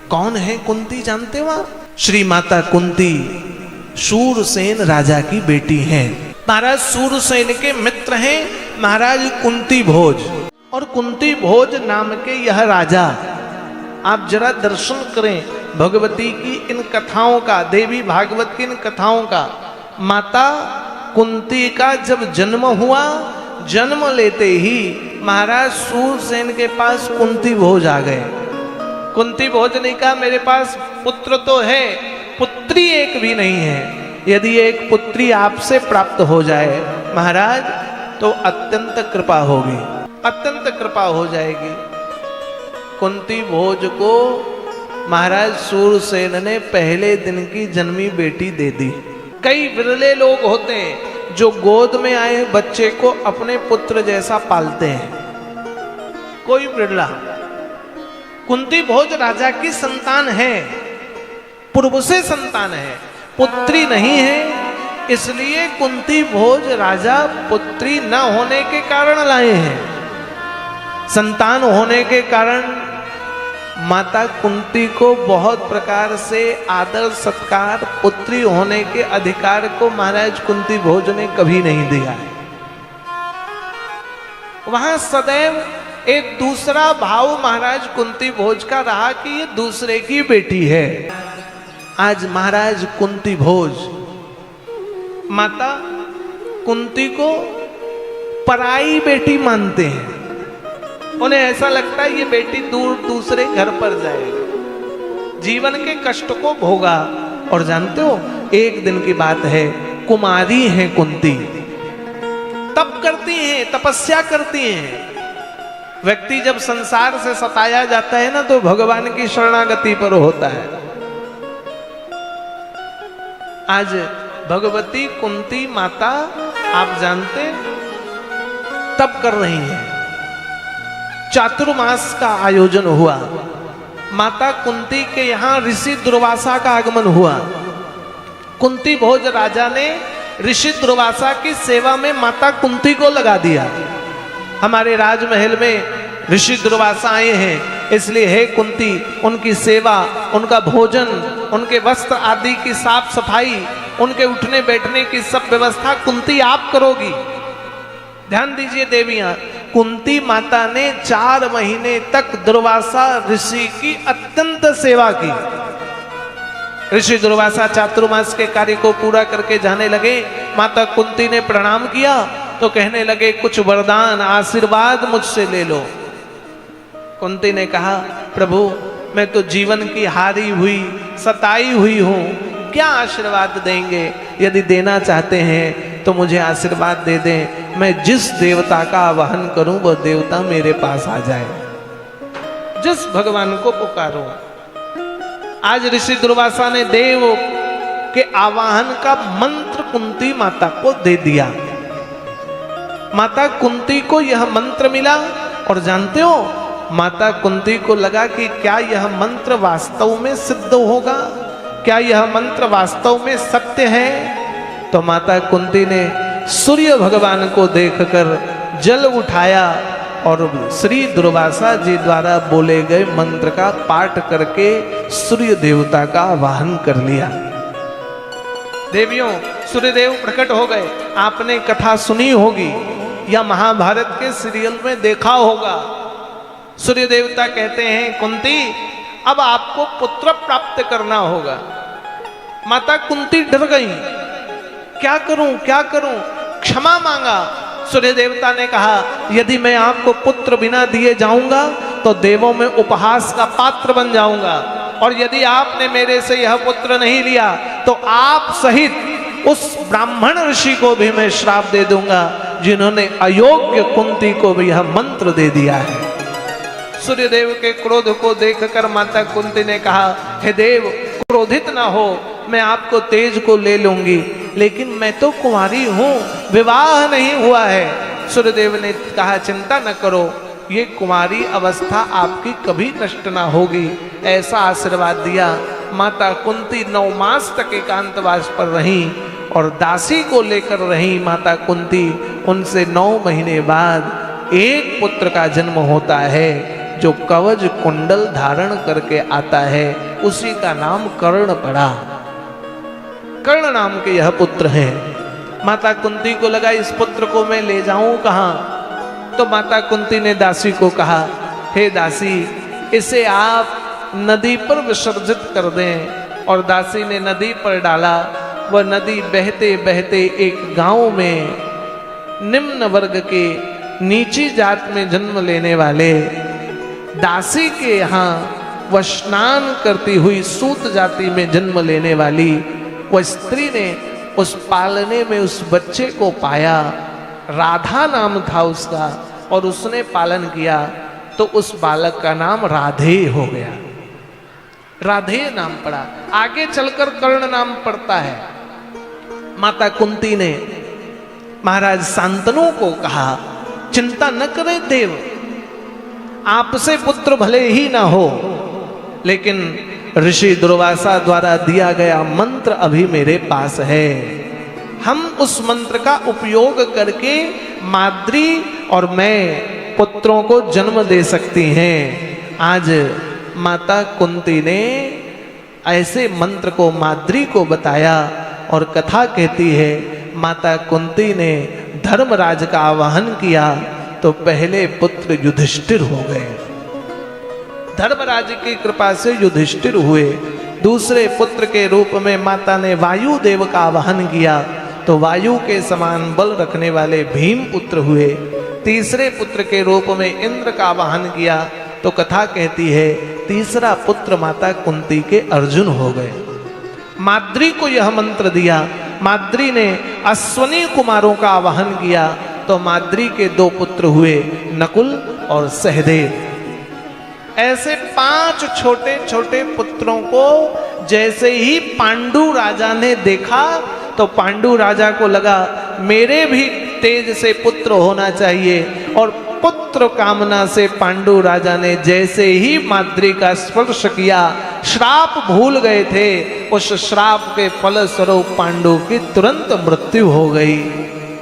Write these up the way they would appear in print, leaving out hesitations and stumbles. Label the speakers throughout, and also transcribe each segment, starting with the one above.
Speaker 1: कौन है कुंती, जानते हो आप? श्री माता कुंती शूरसेन राजा की बेटी हैं। महाराज शूरसेन के मित्र हैं महाराज कुंती भोज, और कुंती भोज नाम के यह राजा, आप जरा दर्शन करें भगवती की इन कथाओं का, देवी भागवत की इन कथाओं का। माता कुंती का जब जन्म हुआ, जन्म लेते ही महाराज शूरसेन के पास कुंती भोज आ गए। कुंती भोज ने कहा मेरे पास पुत्र तो है, पुत्री एक भी नहीं है। यदि एक पुत्री आपसे प्राप्त हो जाए महाराज तो अत्यंत कृपा होगी, अत्यंत कृपा हो जाएगी। कुंती भोज को महाराज शूरसेन ने पहले दिन की जन्मी बेटी दे दी। कई विरले लोग होते हैं जो गोद में आए बच्चे को अपने पुत्र जैसा पालते हैं, कोई बिरला। कुंती भोज राजा की संतान है, पूर्व से संतान है, पुत्री नहीं है। इसलिए कुंती भोज राजा पुत्री न होने के कारण लाए हैं। संतान होने के कारण माता कुंती को बहुत प्रकार से आदर सत्कार, पुत्री होने के अधिकार को महाराज कुंती भोज ने कभी नहीं दिया है। वहां सदैव एक दूसरा भाव महाराज कुंती भोज का रहा कि ये दूसरे की बेटी है। आज महाराज कुंती भोज माता कुंती को पराई बेटी मानते हैं। उन्हें ऐसा लगता है ये बेटी दूर दूसरे घर पर जाएगी, जीवन के कष्ट को भोगा। और जानते हो एक दिन की बात है, कुमारी हैं कुंती, तप करती हैं, तपस्या करती हैं। व्यक्ति जब संसार से सताया जाता है ना तो भगवान की शरणागति पर होता है। आज भगवती कुंती माता आप जानते तप कर रही हैं। चातुर्मास का आयोजन हुआ, माता कुंती के यहां ऋषि दुर्वासा का आगमन हुआ। कुंती भोज राजा ने ऋषि दुर्वासा की सेवा में माता कुंती को लगा दिया। हमारे राजमहल में ऋषि दुर्वासा आए हैं, इसलिए हे कुंती उनकी सेवा, उनका भोजन, उनके वस्त्र आदि की साफ सफाई, उनके उठने बैठने की सब व्यवस्था कुंती आप करोगी। ध्यान दीजिए देवियां, कुंती माता ने 4 महीने तक दुर्वासा ऋषि की अत्यंत सेवा की। ऋषि दुर्वासा चातुर्मास के कार्य को पूरा करके जाने लगे। माता कुंती ने प्रणाम किया तो कहने लगे कुछ वरदान आशीर्वाद मुझसे ले लो। कुंती ने कहा प्रभु मैं तो जीवन की हारी हुई सताई हुई हूं, क्या आशीर्वाद देंगे? यदि देना चाहते हैं तो मुझे आशीर्वाद दे दें। मैं जिस देवता का आवाहन करूं वो देवता मेरे पास आ जाए, जिस भगवान को पुकारो। आज ऋषि दुर्वासा ने देव के आवाहन का मंत्र कुंती माता को दे दिया। माता कुंती को यह मंत्र मिला और जानते हो माता कुंती को लगा कि क्या यह मंत्र वास्तव में सिद्ध होगा, क्या यह मंत्र वास्तव में सत्य है? तो माता कुंती ने सूर्य भगवान को देखकर जल उठाया और श्री दुर्वासा जी द्वारा बोले गए मंत्र का पाठ करके सूर्य देवता का आवाहन कर लिया। देवियों सूर्यदेव प्रकट हो गए। आपने कथा सुनी होगी या महाभारत के सीरियल में देखा होगा। सूर्य देवता कहते हैं कुंती अब आपको पुत्र प्राप्त करना होगा। माता कुंती डर गई, क्या करूं क्या करूं, क्षमा मांगा। सूर्य देवता ने कहा यदि मैं आपको पुत्र बिना दिए जाऊंगा तो देवों में उपहास का पात्र बन जाऊंगा, और यदि आपने मेरे से यह पुत्र नहीं लिया तो आप सहित उस ब्राह्मण ऋषि को भी मैं श्राप दे दूंगा जिन्होंने अयोग्य कुंती को भी यह मंत्र दे दिया है। सूर्यदेव के क्रोध को देखकर माता कुंती ने कहा हे देव क्रोधित ना हो, मैं आपको तेज को ले लूंगी, लेकिन मैं तो कुंवारी हूं, विवाह नहीं हुआ है। सूर्यदेव ने कहा चिंता न करो, ये कुंवारी अवस्था आपकी कभी नष्ट ना होगी, ऐसा आशीर्वाद दिया। माता कुंती 9 मास तक एकांतवास पर रही और दासी को लेकर रही माता कुंती। उनसे 9 महीने बाद एक पुत्र का जन्म होता है। जो कवच कुंडल धारण करके आता है उसी का नाम कर्ण पड़ा। कर्ण नाम के यह पुत्र हैं। माता कुंती को लगा इस पुत्र को मैं ले जाऊं कहां, तो माता कुंती ने दासी को कहा, हे दासी, इसे आप नदी पर विसर्जित कर दें। और दासी ने नदी पर डाला। वह नदी बहते बहते एक गांव में निम्न वर्ग के नीची जात में जन्म लेने वाले दासी के यहाँ वह स्नान करती हुई सूत जाति में जन्म लेने वाली वह स्त्री ने उस पालने में उस बच्चे को पाया। राधा नाम था उसका और उसने पालन किया तो उस बालक का नाम राधे हो गया। राधे नाम पड़ा। आगे चलकर कर्ण नाम पड़ता है। माता कुंती ने महाराज शांतनु को कहा, चिंता न करें देव, आपसे पुत्र भले ही ना हो, लेकिन ऋषि दुर्वासा द्वारा दिया गया मंत्र अभी मेरे पास है। हम उस मंत्र का उपयोग करके माद्री और मैं पुत्रों को जन्म दे सकती हैं। आज माता कुंती ने ऐसे मंत्र को माद्री को बताया और कथा कहती है माता कुंती ने धर्मराज का आवाहन किया तो पहले पुत्र युधिष्ठिर हो गए। धर्मराज की कृपा से युधिष्ठिर हुए। दूसरे पुत्र के रूप में माता ने वायु देव का आवाहन किया तो वायु के समान बल रखने वाले भीम पुत्र हुए। तीसरे पुत्र के रूप में इंद्र का आवाहन किया तो कथा कहती है तीसरा पुत्र माता कुंती के अर्जुन हो गए। माद्री को यह मंत्र दिया। माद्री ने अश्वनी कुमारों का आवाहन किया तो माद्री के दो पुत्र हुए, नकुल और सहदेव। ऐसे 5 छोटे छोटे पुत्रों को जैसे ही पांडु राजा ने देखा तो पांडु राजा को लगा मेरे भी तेज से पुत्र होना चाहिए। और पुत्र कामना से पांडु राजा ने जैसे ही माद्री का स्पर्श किया, श्राप भूल गए थे, उस श्राप के फलस्वरूप पांडु की तुरंत मृत्यु हो गई।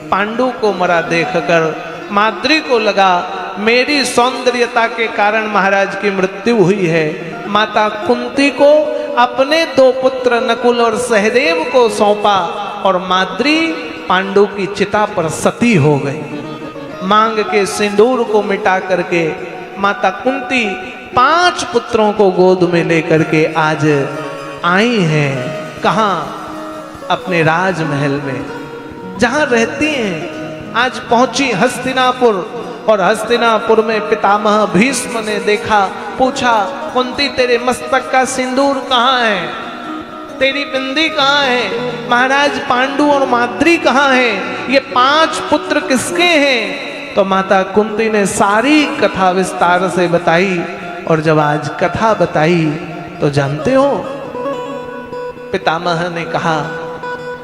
Speaker 1: पांडु को मरा देखकर माद्री को लगा मेरी सौंदर्यता के कारण महाराज की मृत्यु हुई है। माता कुंती को अपने 2 पुत्र नकुल और सहदेव को सौंपा और माद्री पांडु की चिता पर सती हो गई। मांग के सिंदूर को मिटा करके माता कुंती 5 पुत्रों को गोद में लेकर के आज आई हैं। कहाँ? अपने राजमहल में जहां रहती हैं। आज पहुंची हस्तिनापुर और हस्तिनापुर में पितामह भीष्म ने देखा, पूछा कुंती तेरे मस्तक का सिंदूर कहाँ है, तेरी बिंदी कहाँ है, महाराज पांडु और माद्री कहाँ हैं, ये 5 पुत्र किसके हैं। तो माता कुंती ने सारी कथा विस्तार से बताई। और जब आज कथा बताई तो जानते हो पितामह ने कहा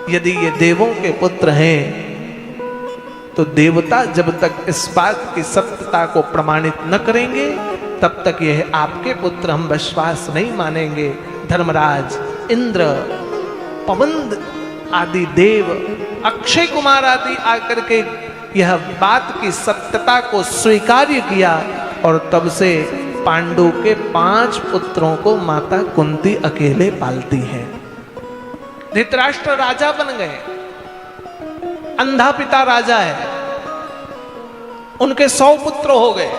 Speaker 1: यदि ये देवों के पुत्र हैं तो देवता जब तक इस बात की सत्यता को प्रमाणित न करेंगे तब तक यह आपके पुत्र हम विश्वास नहीं मानेंगे। धर्मराज, इंद्र, पवन आदि देव, अक्षय कुमार आदि आकर के यह बात की सत्यता को स्वीकार किया और तब से पांडु के 5 पुत्रों को माता कुंती अकेले पालती हैं। धृतराष्ट्र राजा बन गए, अंधा पिता राजा है, उनके 100 पुत्र हो गए।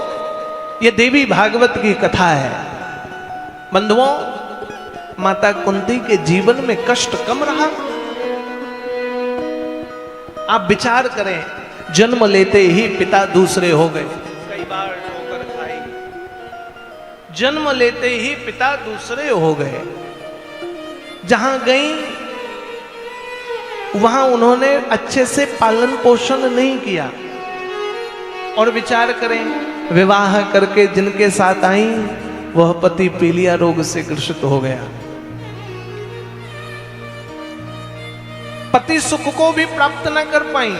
Speaker 1: ये देवी भागवत की कथा है। बंधुओं, माता कुंती के जीवन में कष्ट कम रहा। आप विचार करें, जन्म लेते ही पिता दूसरे हो गए, कई बार ठोकर खाई, जन्म लेते ही पिता दूसरे हो गए। जहां गई वहां उन्होंने अच्छे से पालन पोषण नहीं किया। और विचार करें, विवाह करके जिनके साथ आई वह पति पीलिया रोग से ग्रसित हो गया। पति सुख को भी प्राप्त न कर पाई।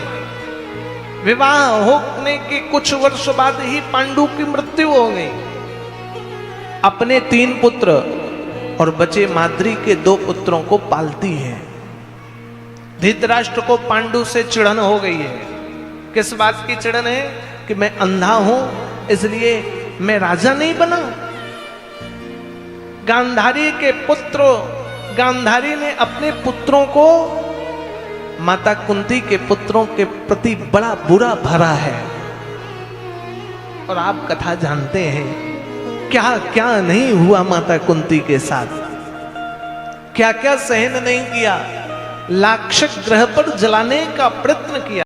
Speaker 1: विवाह होने के कुछ वर्ष बाद ही पांडु की मृत्यु हो गई। अपने 3 पुत्र और बचे माद्री के 2 पुत्रों को पालती है। धृतराष्ट्र को पांडु से चिढ़न हो गई है। किस बात की चिढ़न है? कि मैं अंधा हूं इसलिए मैं राजा नहीं बना? गांधारी के पुत्र, गांधारी ने अपने पुत्रों को माता कुंती के पुत्रों के प्रति बड़ा बुरा भरा है। और आप कथा जानते हैं क्या क्या नहीं हुआ माता कुंती के साथ, क्या क्या सहन नहीं किया। लाक्षक ग्रह पर जलाने का प्रयत्न किया।